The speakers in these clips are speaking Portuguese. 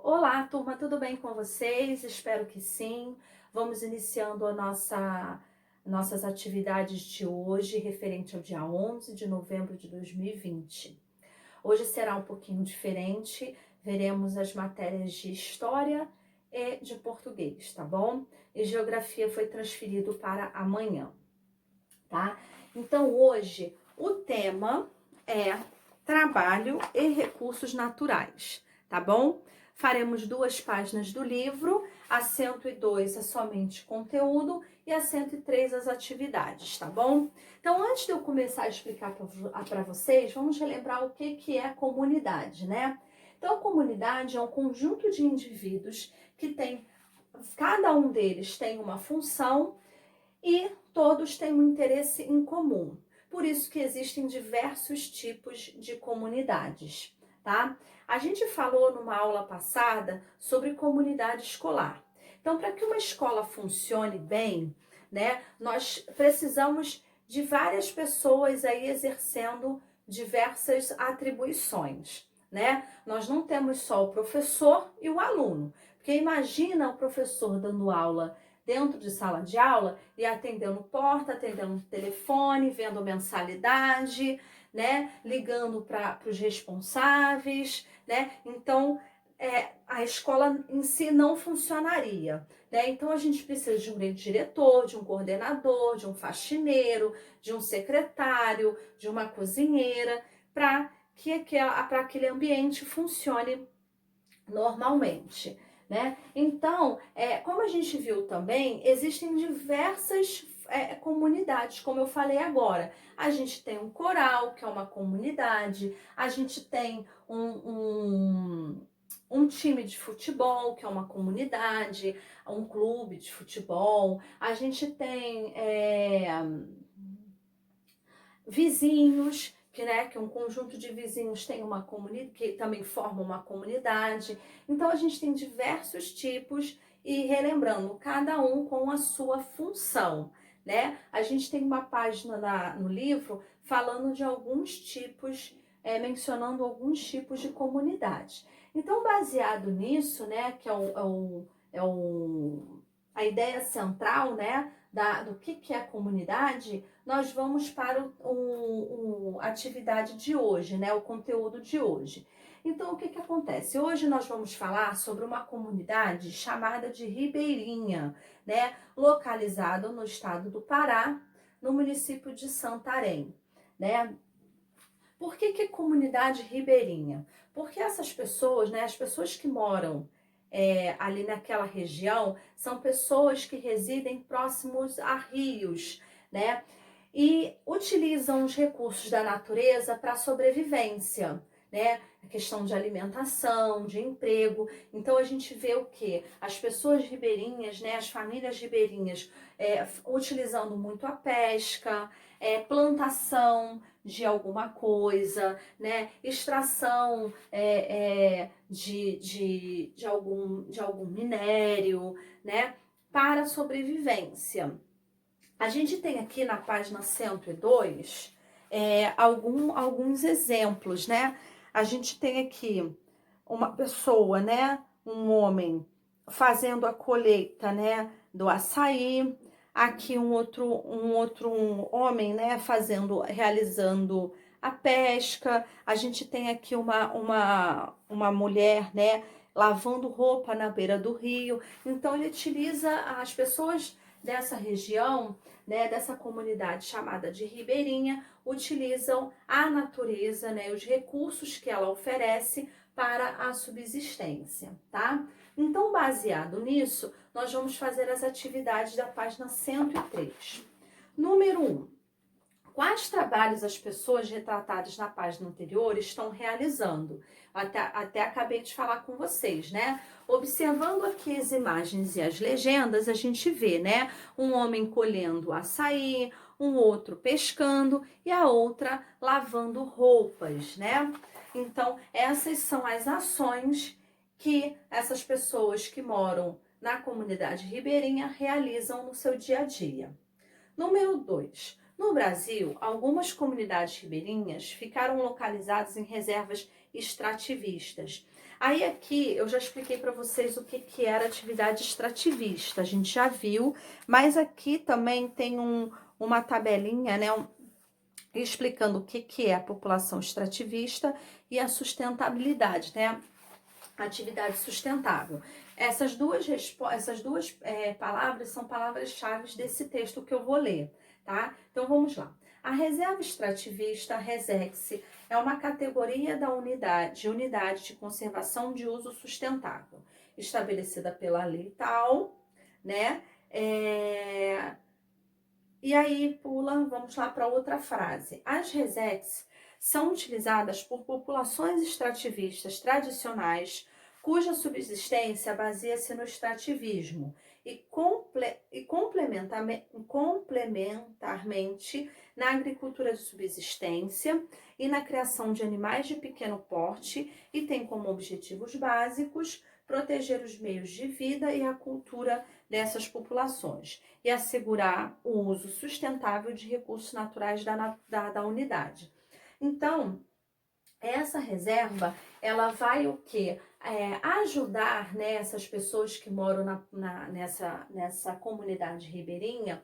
Olá, turma, tudo bem com vocês? Espero que sim. Vamos iniciando nossas atividades de hoje, referente ao dia 11 de novembro de 2020. Hoje será um pouquinho diferente, veremos as matérias de História e de Português, tá bom? E Geografia foi transferido para amanhã, tá? Então, hoje, o tema é Trabalho e Recursos Naturais, tá bom? Faremos 2 páginas do livro, a 102 é somente conteúdo e a 103 as atividades, tá bom? Então, antes de eu começar a explicar para vocês, vamos relembrar o que é comunidade, né? Então, a comunidade é um conjunto de indivíduos que tem, cada um deles tem uma função e todos têm um interesse em comum. Por isso que existem diversos tipos de comunidades, tá? A gente falou numa aula passada sobre comunidade escolar. Então, para que uma escola funcione bem, né, nós precisamos de várias pessoas aí exercendo diversas atribuições, né? Nós não temos só o professor e o aluno, porque imagina o professor dando aula dentro de sala de aula e atendendo porta, atendendo telefone, vendo mensalidade, né? Ligando para os responsáveis, né? Então, a escola em si não funcionaria, né? Então, a gente precisa de um diretor, de um coordenador, de um faxineiro, de um secretário, de uma cozinheira, para que aquele ambiente funcione normalmente, né? Então, como a gente viu também, existem diversas comunidades, como eu falei agora. A gente tem um coral, que é uma comunidade, a gente tem um time de futebol, que é uma comunidade, um clube de futebol, a gente tem vizinhos, que um conjunto de vizinhos tem uma comunidade, que também forma uma comunidade. Então a gente tem diversos tipos e relembrando, cada um com a sua função, né? A gente tem uma página no livro falando de alguns tipos, mencionando alguns tipos de comunidade. Então, baseado nisso, né, que a ideia central, né, do que é a comunidade, nós vamos para a atividade de hoje, né? O conteúdo de hoje. Então, o que acontece? Hoje nós vamos falar sobre uma comunidade chamada de Ribeirinha, né? Localizada no estado do Pará, no município de Santarém, né? Por que comunidade ribeirinha? Porque essas pessoas, né, as pessoas que moram ali naquela região, são pessoas que residem próximos a rios, né? E utilizam os recursos da natureza para sobrevivência, né? A questão de alimentação, de emprego. Então a gente vê o que? As pessoas ribeirinhas, né? As famílias ribeirinhas utilizando muito a pesca, plantação de alguma coisa, né? Extração de algum minério, né? Para sobrevivência. A gente tem aqui na página 102 alguns exemplos, né? A gente tem aqui uma pessoa, né? Um homem fazendo a colheita, né? Do açaí. Aqui um homem, né? Realizando a pesca. A gente tem aqui uma mulher, né? Lavando roupa na beira do rio. Então, ele utiliza as pessoas dessa região, né, dessa comunidade chamada de ribeirinha, utilizam a natureza, né, os recursos que ela oferece para a subsistência, tá? Então, baseado nisso, nós vamos fazer as atividades da página 103. Número 1. Quais trabalhos as pessoas retratadas na página anterior estão realizando? Até acabei de falar com vocês, né? Observando aqui as imagens e as legendas, a gente vê, né? Um homem colhendo açaí, um outro pescando e a outra lavando roupas, né? Então, essas são as ações que essas pessoas que moram na comunidade ribeirinha realizam no seu dia a dia. Número 2. No Brasil, algumas comunidades ribeirinhas ficaram localizadas em reservas extrativistas. Aí aqui eu já expliquei para vocês o que, que era atividade extrativista, a gente já viu, mas aqui também tem uma tabelinha, né, explicando o que, que é a população extrativista e a sustentabilidade, né, atividade sustentável. Essas duas palavras são palavras-chave desse texto que eu vou ler, tá? Então vamos lá. A reserva extrativista, a RESEX, é uma categoria da unidade de conservação de uso sustentável, estabelecida pela lei tal, né? E aí vamos lá para outra frase. As RESEX são utilizadas por populações extrativistas tradicionais cuja subsistência baseia-se no extrativismo e complementarmente na agricultura de subsistência e na criação de animais de pequeno porte e tem como objetivos básicos proteger os meios de vida e a cultura dessas populações e assegurar o uso sustentável de recursos naturais da unidade. Então, essa reserva, ela vai o quê? Ajudar, né, essas pessoas que moram nessa comunidade ribeirinha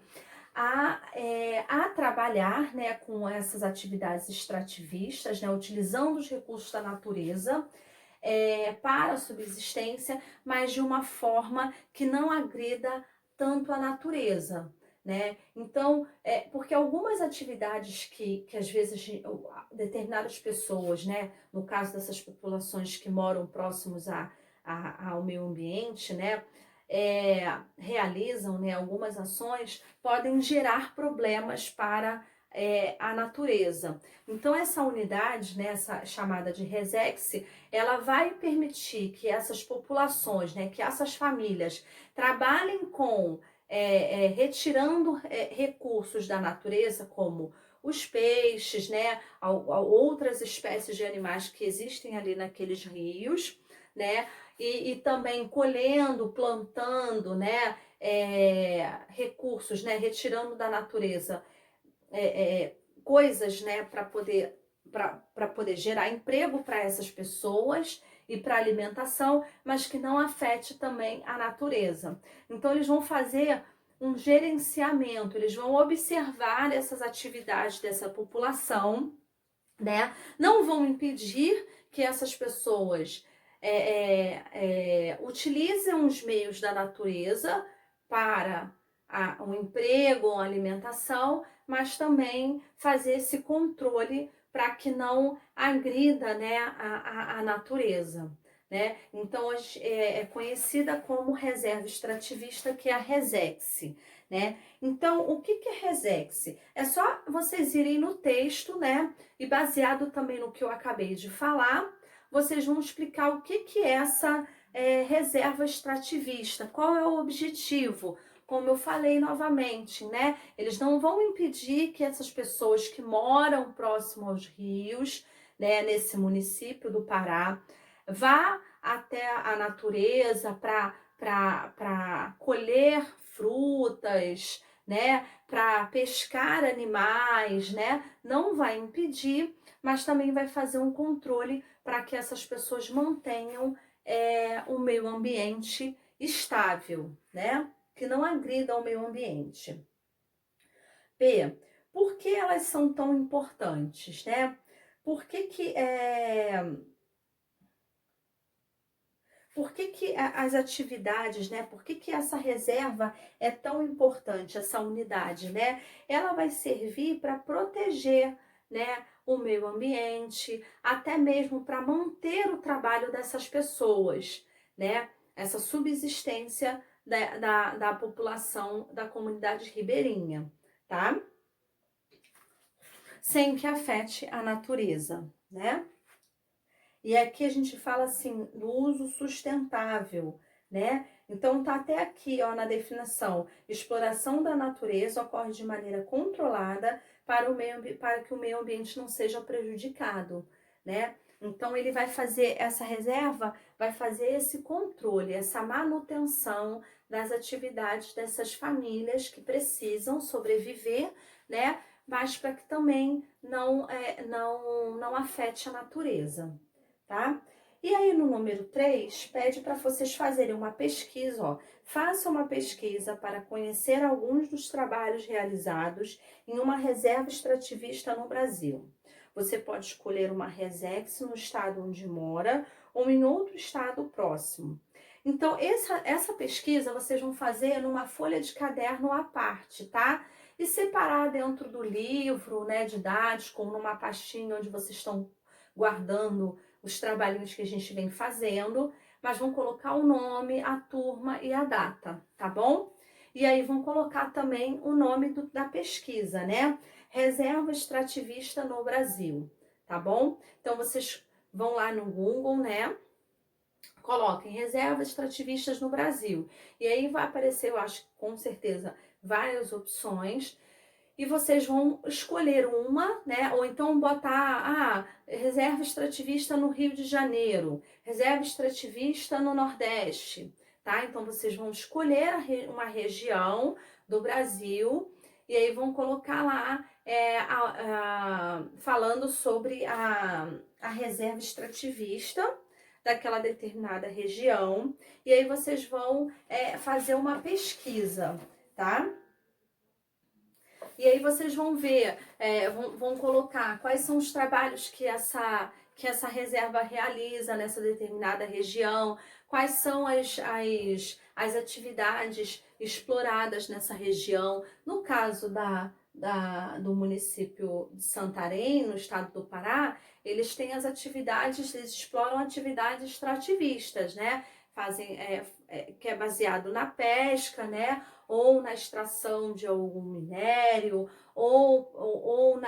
a trabalhar, né, com essas atividades extrativistas, né, utilizando os recursos da natureza para a subsistência, mas de uma forma que não agrida tanto a natureza, né? Então, porque algumas atividades que às vezes determinadas pessoas, né, no caso dessas populações que moram próximos ao meio ambiente, né, realizam, né, algumas ações, podem gerar problemas para a natureza. Então, essa unidade, né, essa chamada de RESEX, ela vai permitir que essas populações, né, que essas famílias trabalhem com retirando recursos da natureza, como os peixes, né, outras espécies de animais que existem ali naqueles rios, né, e também colhendo, plantando, né, recursos, né, retirando da natureza coisas, né, para poder gerar emprego para essas pessoas e para alimentação, mas que não afete também a natureza. Então eles vão fazer um gerenciamento, eles vão observar essas atividades dessa população, né? Não vão impedir que essas pessoas utilizem os meios da natureza para um emprego, uma alimentação, mas também fazer esse controle para que não agrida, né, a natureza. Né? Então, é conhecida como reserva extrativista, que é a RESEX. Né? Então, o que é RESEX? É só vocês irem no texto, né? E baseado também no que eu acabei de falar, vocês vão explicar o que é essa reserva extrativista, qual é o objetivo. Como eu falei novamente, né? Eles não vão impedir que essas pessoas que moram próximo aos rios, né, nesse município do Pará, vá até a natureza para colher frutas, né, para pescar animais, né, não vai impedir, mas também vai fazer um controle para que essas pessoas mantenham o meio ambiente estável, né, que não agrida ao meio ambiente. P, por que elas são tão importantes, né? Por que as atividades, né? Por que essa reserva é tão importante, essa unidade, né? Ela vai servir para proteger, né, o meio ambiente, até mesmo para manter o trabalho dessas pessoas, né? Essa subsistência da população da comunidade ribeirinha, tá? Sem que afete a natureza, né? E aqui a gente fala assim do uso sustentável, né? Então tá até aqui, ó, na definição: exploração da natureza ocorre de maneira controlada para que o meio ambiente não seja prejudicado, né? Então ele vai fazer essa reserva, vai fazer esse controle, essa manutenção das atividades dessas famílias que precisam sobreviver, né? Mas para que também não afete a natureza. Tá? E aí no número 3, pede para vocês fazerem uma pesquisa, ó. Faça uma pesquisa para conhecer alguns dos trabalhos realizados em uma reserva extrativista no Brasil. Você pode escolher uma resex no estado onde mora ou em outro estado próximo. Então, essa pesquisa vocês vão fazer numa folha de caderno à parte, tá? E separar dentro do livro, né, didático, ou numa pastinha onde vocês estão guardando os trabalhinhos que a gente vem fazendo, mas vão colocar o nome, a turma e a data, tá bom? E aí vão colocar também o nome da pesquisa, né? Reserva extrativista no Brasil, tá bom? Então vocês vão lá no Google, né? Coloquem reservas extrativistas no Brasil. E aí vai aparecer, eu acho, com certeza, várias opções. E vocês vão escolher uma, né? Ou então botar, reserva extrativista no Rio de Janeiro, reserva extrativista no Nordeste, tá? Então vocês vão escolher uma região do Brasil e aí vão colocar lá falando sobre a reserva extrativista daquela determinada região. E aí vocês vão fazer uma pesquisa, tá? E aí vocês vão ver, vão colocar quais são os trabalhos que essa reserva realiza nessa determinada região, quais são as atividades exploradas nessa região. No caso do município de Santarém, no estado do Pará, eles têm eles exploram atividades extrativistas, né? Que é baseado na pesca, né? Ou na extração de algum minério, ou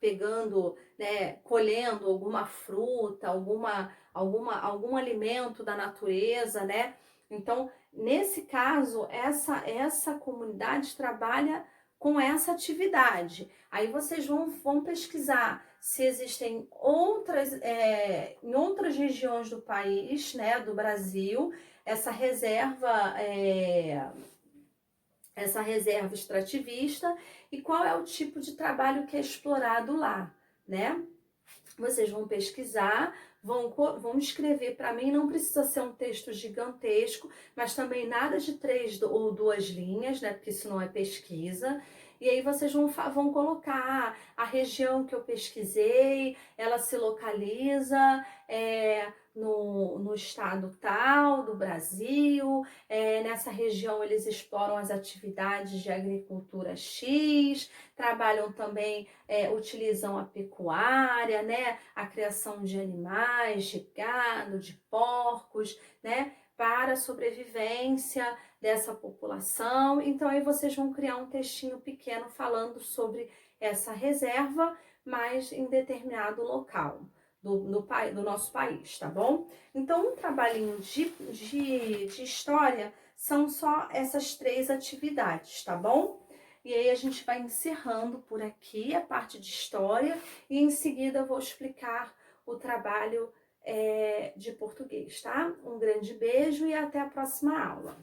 pegando, né, colhendo alguma fruta, algum alimento da natureza, né? Então, nesse caso, essa comunidade trabalha com essa atividade. Aí vocês vão pesquisar se existem em outras regiões do país, né, do Brasil, essa reserva extrativista e qual é o tipo de trabalho que é explorado lá, né? Vocês vão pesquisar, vão escrever para mim, não precisa ser um texto gigantesco, mas também nada de 3 ou 2 linhas, né? Porque isso não é pesquisa. E aí vocês vão colocar a região que eu pesquisei, ela se localiza no estado tal do Brasil, nessa região eles exploram as atividades de agricultura X, trabalham também, utilizam a pecuária, né, a criação de animais, de gado, de porcos, né, para a sobrevivência dessa população. Então aí vocês vão criar um textinho pequeno falando sobre essa reserva, mas em determinado local do nosso país, tá bom? Então um trabalhinho de história são só essas 3 atividades, tá bom? E aí a gente vai encerrando por aqui a parte de história e em seguida eu vou explicar o trabalho de português, tá? Um grande beijo e até a próxima aula.